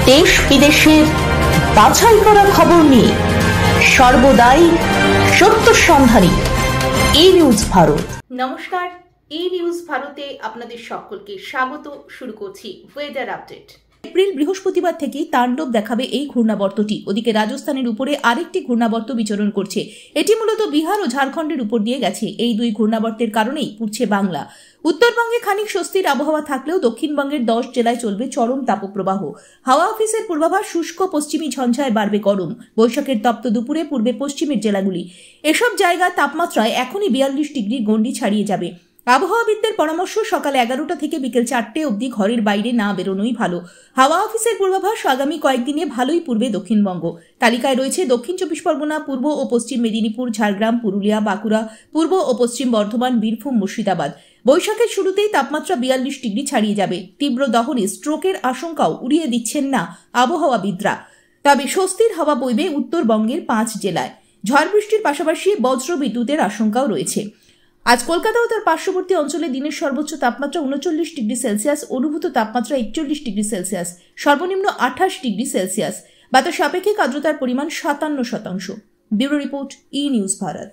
দেশ বিদেশের বাছাই করা খবর নিয়ে সর্বদাই সত্য সন্ধানী ই নিউজ ভারত। নমস্কার, ই নিউজ ভারতে আপনাদের সকলকে স্বাগত। শুরু করছি ওয়েদার আপডেট। এপ্রিল বৃহস্পতিবার থেকেই তাণ্ডব দেখাবে এই ঘূর্ণাবর্তটি। ওদিকে রাজস্থানের উপরে আরেকটি ঘূর্ণাবর্ত বিচরণ করছে। এটি মূলত বিহার ও ঝাড়খণ্ডের উপর দিয়ে গেছে। এই দুই ঘূর্ণাবর্তের কারণেই পুড়ছে বাংলা। উত্তরবঙ্গে খানিক স্বস্তির আবহাওয়া থাকলেও দক্ষিণবঙ্গের 10 জেলায় চলবে চরম তাপপ্রবাহ। হাওয়া অফিসের পূর্বাভাস, শুষ্ক পশ্চিমী ঝঞ্ঝায় বাড়বে গরম। বৈশাখের তপ্ত দুপুরে পূর্বে পশ্চিমের জেলাগুলি এসব জায়গার তাপমাত্রায় এখনই 42 ডিগ্রি গণ্ডি ছাড়িয়ে যাবে। আবহাওয়াবিদদের পরামর্শ, সকাল 11টা থেকে বিকেল 4টে অবধি ঘরের বাইরে না বেরোনোই ভালো। হাওয়া অফিসের পূর্বাভাস, আগামী কয়েকদিনে ভালোই পূর্বে দক্ষিণবঙ্গ। তালিকায় রয়েছে দক্ষিণ 24 পরগনা, পূর্ব ও পশ্চিম মেদিনীপুর, ঝাড়গ্রাম, পুরুলিয়া, বাঁকুড়া, পূর্ব ও পশ্চিম বর্ধমান, বীরভূম, মুর্শিদাবাদ। বৈশাখের শুরুতেই তাপমাত্রা 42 ডিগ্রি ছাড়িয়ে যাবে। তীব্র দহনে স্ট্রোকের আশঙ্কাও উড়িয়ে দিচ্ছেন না আবহাওয়াবিদরা। তবে স্বস্তির হাওয়া বইবে উত্তরবঙ্গের 5 জেলায়। ঝড় বৃষ্টির পাশাপাশি বজ্র বিদ্যুতের আশঙ্কাও রয়েছে। আজ কলকাতা ও তার পার্শ্ববর্তী অঞ্চলে দিনের সর্বোচ্চ তাপমাত্রা 39 ডিগ্রি সেলসিয়াস, অনুভূত তাপমাত্রা 41 ডিগ্রি সেলসিয়াস, সর্বনিম্ন 28 ডিগ্রি সেলসিয়াস। বাতাস আপেক্ষিক আর্দ্রতার পরিমাণ 57%। ব্যুরো রিপোর্ট, ই নিউজ ভারত।